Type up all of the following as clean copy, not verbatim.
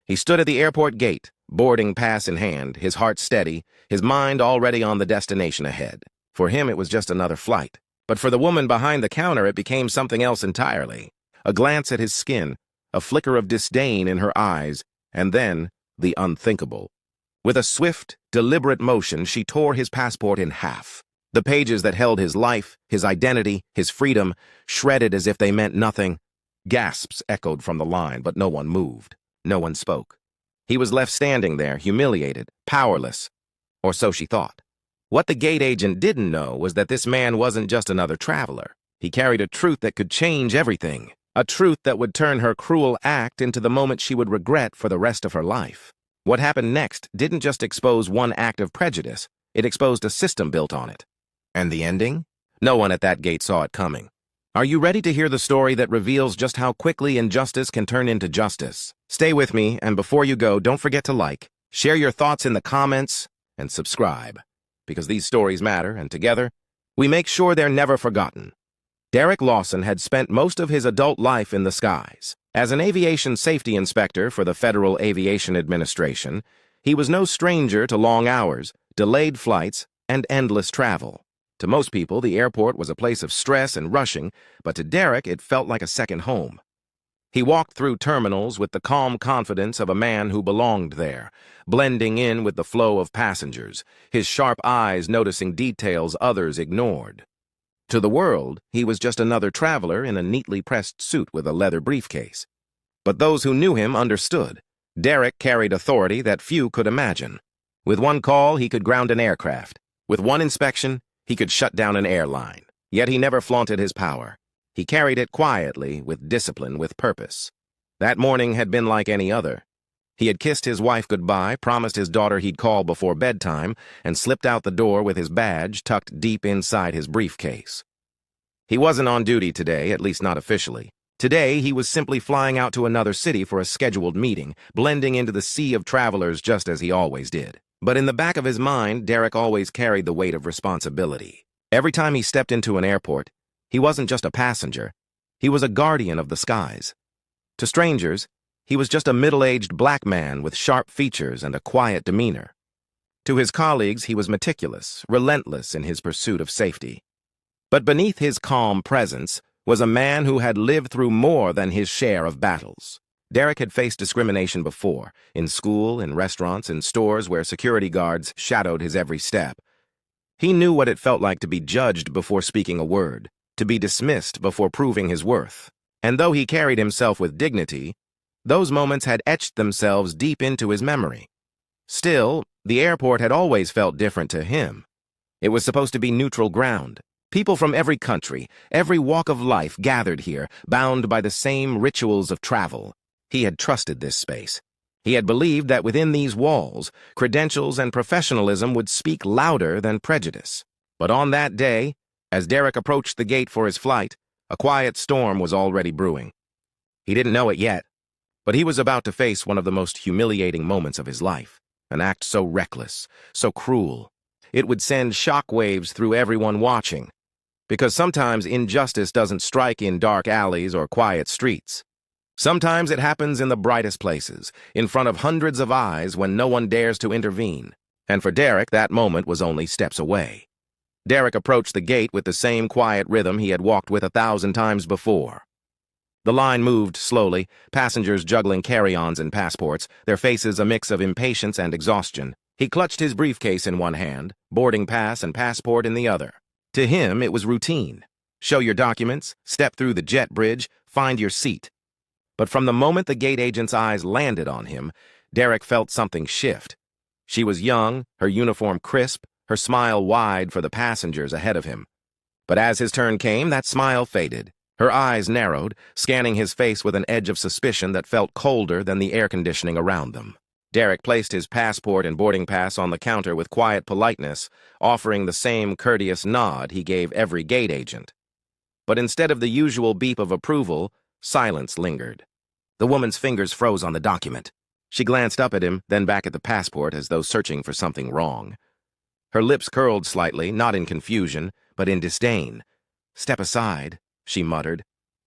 He stood at the airport gate, boarding pass in hand, his heart steady, his mind already on the destination ahead. For him, it was just another flight. But for the woman behind the counter, it became something else entirely. A glance at his skin, a flicker of disdain in her eyes, and then the unthinkable. With a swift, deliberate motion, she tore his passport in half. The pages that held his life, his identity, his freedom, shredded as if they meant nothing. Gasps echoed from the line, but no one moved. No one spoke. He was left standing there, humiliated, powerless. Or so she thought. What the gate agent didn't know was that this man wasn't just another traveler. He carried a truth that could change everything. A truth that would turn her cruel act into the moment she would regret for the rest of her life. What happened next didn't just expose one act of prejudice, it exposed a system built on it. And the ending? No one at that gate saw it coming. Are you ready to hear the story that reveals just how quickly injustice can turn into justice? Stay with me, and before you go, don't forget to like, share your thoughts in the comments, and subscribe. Because these stories matter, and together, we make sure they're never forgotten. Derek Lawson had spent most of his adult life in the skies. As an aviation safety inspector for the Federal Aviation Administration, he was no stranger to long hours, delayed flights, and endless travel. To most people, the airport was a place of stress and rushing, but to Derek, it felt like a second home. He walked through terminals with the calm confidence of a man who belonged there, blending in with the flow of passengers, his sharp eyes noticing details others ignored. To the world, he was just another traveler in a neatly pressed suit with a leather briefcase. But those who knew him understood. Derek carried authority that few could imagine. With one call, he could ground an aircraft. With one inspection, he could shut down an airline. Yet he never flaunted his power. He carried it quietly, with discipline, with purpose. That morning had been like any other. He had kissed his wife goodbye, promised his daughter he'd call before bedtime, and slipped out the door with his badge tucked deep inside his briefcase. He wasn't on duty today, at least not officially. Today, he was simply flying out to another city for a scheduled meeting, blending into the sea of travelers just as he always did. But in the back of his mind, Derek always carried the weight of responsibility. Every time he stepped into an airport, he wasn't just a passenger. He was a guardian of the skies. To strangers, he was just a middle-aged black man with sharp features and a quiet demeanor. To his colleagues, he was meticulous, relentless in his pursuit of safety. But beneath his calm presence was a man who had lived through more than his share of battles. Derek had faced discrimination before, in school, in restaurants, in stores where security guards shadowed his every step. He knew what it felt like to be judged before speaking a word, to be dismissed before proving his worth. And though he carried himself with dignity, those moments had etched themselves deep into his memory. Still, the airport had always felt different to him. It was supposed to be neutral ground. People from every country, every walk of life gathered here, bound by the same rituals of travel. He had trusted this space. He had believed that within these walls, credentials and professionalism would speak louder than prejudice. But on that day, as Derek approached the gate for his flight, a quiet storm was already brewing. He didn't know it yet, but he was about to face one of the most humiliating moments of his life, an act so reckless, so cruel. It would send shockwaves through everyone watching, because sometimes injustice doesn't strike in dark alleys or quiet streets. Sometimes it happens in the brightest places, in front of hundreds of eyes when no one dares to intervene. And for Derek, that moment was only steps away. Derek approached the gate with the same quiet rhythm he had walked with 1,000 times before. The line moved slowly, passengers juggling carry-ons and passports, their faces a mix of impatience and exhaustion. He clutched his briefcase in one hand, boarding pass and passport in the other. To him, it was routine. Show your documents, step through the jet bridge, find your seat. But from the moment the gate agent's eyes landed on him, Derek felt something shift. She was young, her uniform crisp, her smile wide for the passengers ahead of him. But as his turn came, that smile faded. Her eyes narrowed, scanning his face with an edge of suspicion that felt colder than the air conditioning around them. Derek placed his passport and boarding pass on the counter with quiet politeness, offering the same courteous nod he gave every gate agent. But instead of the usual beep of approval, silence lingered. The woman's fingers froze on the document. She glanced up at him, then back at the passport as though searching for something wrong. Her lips curled slightly, not in confusion, but in disdain. "Step aside," she muttered.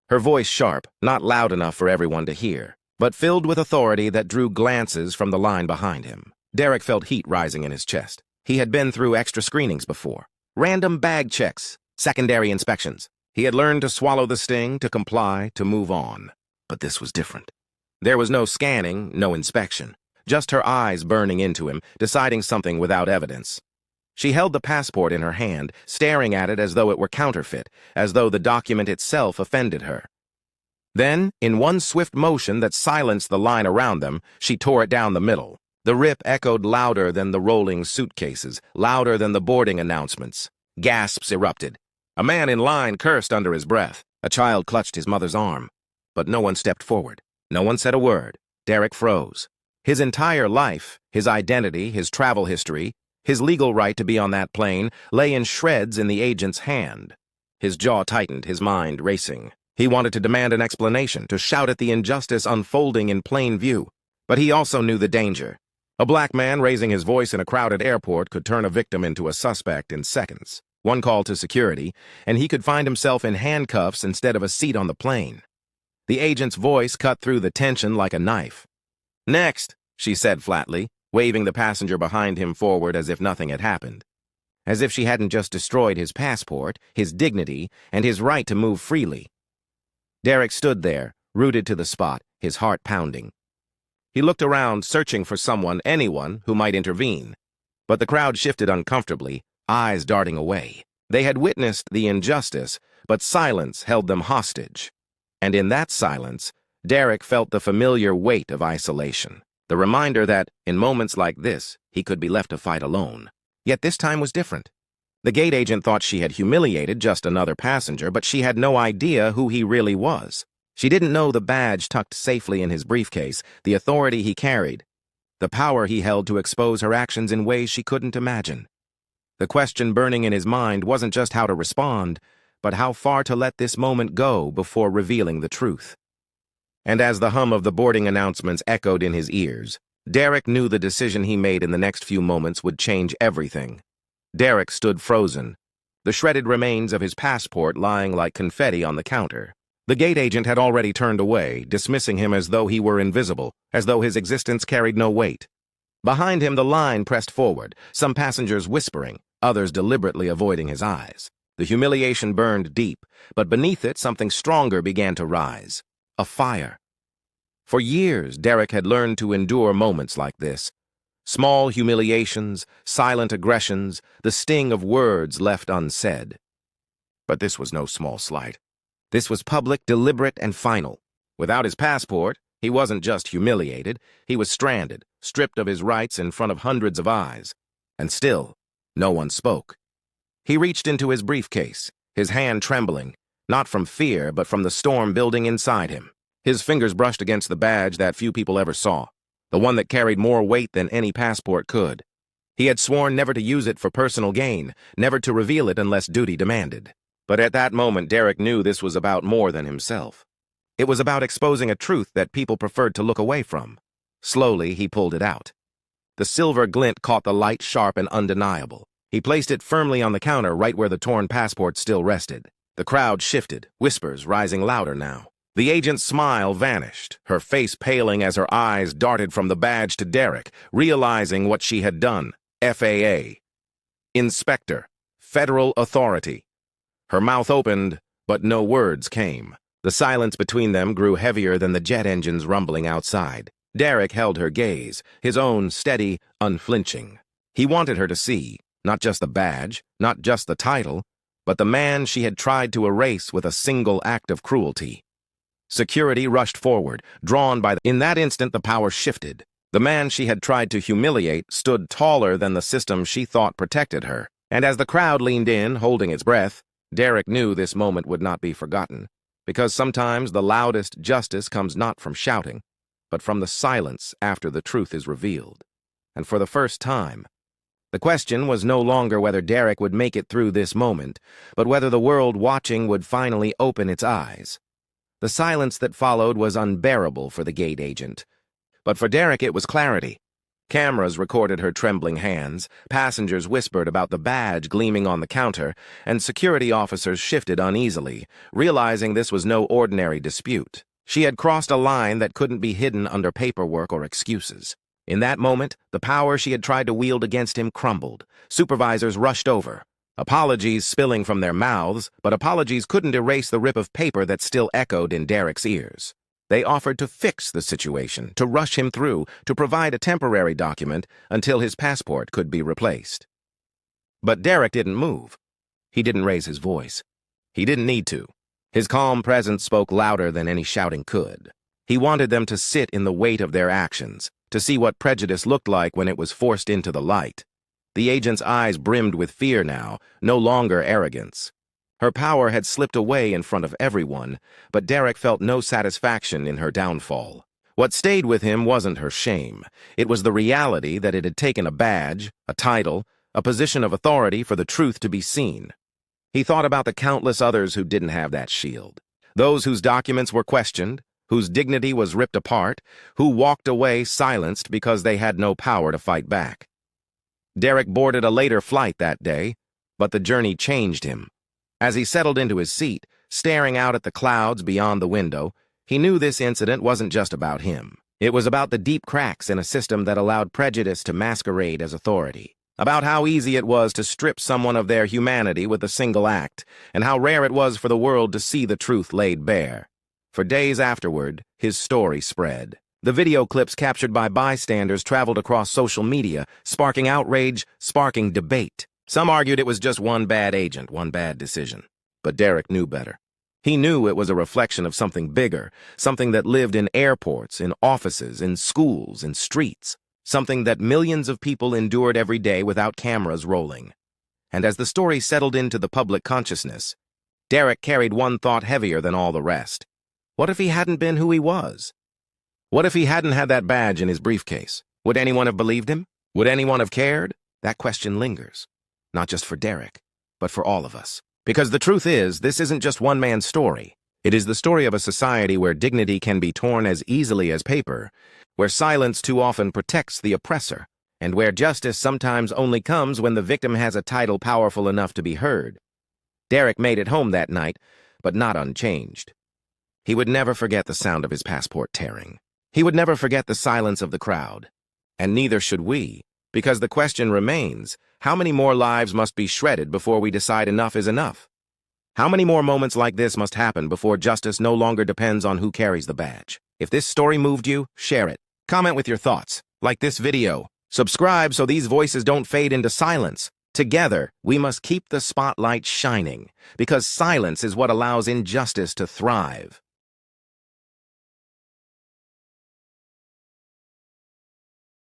Her voice sharp, not loud enough for everyone to hear. but filled with authority that drew glances from the line behind him. Derek felt heat rising in his chest. He had been through extra screenings before. Random bag checks, secondary inspections. He had learned to swallow the sting, to comply, to move on. But this was different. There was no scanning, no inspection. Just her eyes burning into him, deciding something without evidence. She held the passport in her hand, staring at it as though it were counterfeit, as though the document itself offended her. Then, in one swift motion that silenced the line around them, she tore it down the middle. The rip echoed louder than the rolling suitcases, louder than the boarding announcements. Gasps erupted. A man in line cursed under his breath. A child clutched his mother's arm. But no one stepped forward. No one said a word. Derek froze. His entire life, his identity, his travel history, his legal right to be on that plane, lay in shreds in the agent's hand. His jaw tightened, his mind racing. He wanted to demand an explanation, to shout at the injustice unfolding in plain view. But he also knew the danger. A black man raising his voice in a crowded airport could turn a victim into a suspect in seconds. One call to security, and he could find himself in handcuffs instead of a seat on the plane. The agent's voice cut through the tension like a knife. "Next," she said flatly, waving the passenger behind him forward as if nothing had happened. As if she hadn't just destroyed his passport, his dignity, and his right to move freely. Derek stood there, rooted to the spot, his heart pounding. He looked around, searching for someone, anyone, who might intervene. But the crowd shifted uncomfortably, eyes darting away. They had witnessed the injustice, but silence held them hostage. And in that silence, Derek felt the familiar weight of isolation. The reminder that, in moments like this, he could be left to fight alone. Yet this time was different. The gate agent thought she had humiliated just another passenger, but she had no idea who he really was. She didn't know the badge tucked safely in his briefcase, the authority he carried, the power he held to expose her actions in ways she couldn't imagine. The question burning in his mind wasn't just how to respond, but how far to let this moment go before revealing the truth. And as the hum of the boarding announcements echoed in his ears, Derek knew the decision he made in the next few moments would change everything. Derek stood frozen, the shredded remains of his passport lying like confetti on the counter. The gate agent had already turned away, dismissing him as though he were invisible, as though his existence carried no weight. Behind him, the line pressed forward, some passengers whispering, others deliberately avoiding his eyes. The humiliation burned deep, but beneath it something stronger began to rise. A fire. For years, Derek had learned to endure moments like this. Small humiliations, silent aggressions, the sting of words left unsaid. But this was no small slight. This was public, deliberate, and final. Without his passport, he wasn't just humiliated, he was stranded, stripped of his rights in front of hundreds of eyes. And still, no one spoke. He reached into his briefcase, his hand trembling, not from fear, but from the storm building inside him. His fingers brushed against the badge that few people ever saw, the one that carried more weight than any passport could. He had sworn never to use it for personal gain, never to reveal it unless duty demanded. But at that moment, Derek knew this was about more than himself. It was about exposing a truth that people preferred to look away from. Slowly, he pulled it out. The silver glint caught the light, sharp and undeniable. He placed it firmly on the counter right where the torn passport still rested. The crowd shifted, whispers rising louder now. The agent's smile vanished, her face paling as her eyes darted from the badge to Derek, realizing what she had done. FAA. Inspector. Federal authority. Her mouth opened, but no words came. The silence between them grew heavier than the jet engines rumbling outside. Derek held her gaze, his own steady, unflinching. He wanted her to see, not just the badge, not just the title, but the man she had tried to erase with a single act of cruelty. Security rushed forward, drawn by In that instant, the power shifted. The man she had tried to humiliate stood taller than the system she thought protected her. And as the crowd leaned in, holding its breath, Derek knew this moment would not be forgotten. Because sometimes the loudest justice comes not from shouting, but from the silence after the truth is revealed. And for the first time, the question was no longer whether Derek would make it through this moment, but whether the world watching would finally open its eyes. The silence that followed was unbearable for the gate agent. But for Derek it was clarity. Cameras recorded her trembling hands, passengers whispered about the badge gleaming on the counter, and security officers shifted uneasily, realizing this was no ordinary dispute. She had crossed a line that couldn't be hidden under paperwork or excuses. In that moment, the power she had tried to wield against him crumbled. Supervisors rushed over, apologies spilling from their mouths, but apologies couldn't erase the rip of paper that still echoed in Derek's ears. They offered to fix the situation, to rush him through, to provide a temporary document until his passport could be replaced. But Derek didn't move. He didn't raise his voice. He didn't need to. His calm presence spoke louder than any shouting could. He wanted them to sit in the weight of their actions, to see what prejudice looked like when it was forced into the light. The agent's eyes brimmed with fear now, no longer arrogance. Her power had slipped away in front of everyone, but Derek felt no satisfaction in her downfall. What stayed with him wasn't her shame. It was the reality that it had taken a badge, a title, a position of authority for the truth to be seen. He thought about the countless others who didn't have that shield. Those whose documents were questioned, whose dignity was ripped apart, who walked away silenced because they had no power to fight back. Derek boarded a later flight that day, but the journey changed him. As he settled into his seat, staring out at the clouds beyond the window, he knew this incident wasn't just about him. It was about the deep cracks in a system that allowed prejudice to masquerade as authority, about how easy it was to strip someone of their humanity with a single act, and how rare it was for the world to see the truth laid bare. For days afterward, his story spread. The video clips captured by bystanders traveled across social media, sparking outrage, sparking debate. Some argued it was just one bad agent, one bad decision. But Derek knew better. He knew it was a reflection of something bigger, something that lived in airports, in offices, in schools, in streets, something that millions of people endured every day without cameras rolling. And as the story settled into the public consciousness, Derek carried one thought heavier than all the rest. What if he hadn't been who he was? What if he hadn't had that badge in his briefcase? Would anyone have believed him? Would anyone have cared? That question lingers. Not just for Derek, but for all of us. Because the truth is, this isn't just one man's story. It is the story of a society where dignity can be torn as easily as paper, where silence too often protects the oppressor, and where justice sometimes only comes when the victim has a title powerful enough to be heard. Derek made it home that night, but not unchanged. He would never forget the sound of his passport tearing. He would never forget the silence of the crowd. And neither should we, because the question remains, how many more lives must be shredded before we decide enough is enough? How many more moments like this must happen before justice no longer depends on who carries the badge? If this story moved you, share it. Comment with your thoughts. Like this video. Subscribe so these voices don't fade into silence. Together, we must keep the spotlight shining, because silence is what allows injustice to thrive.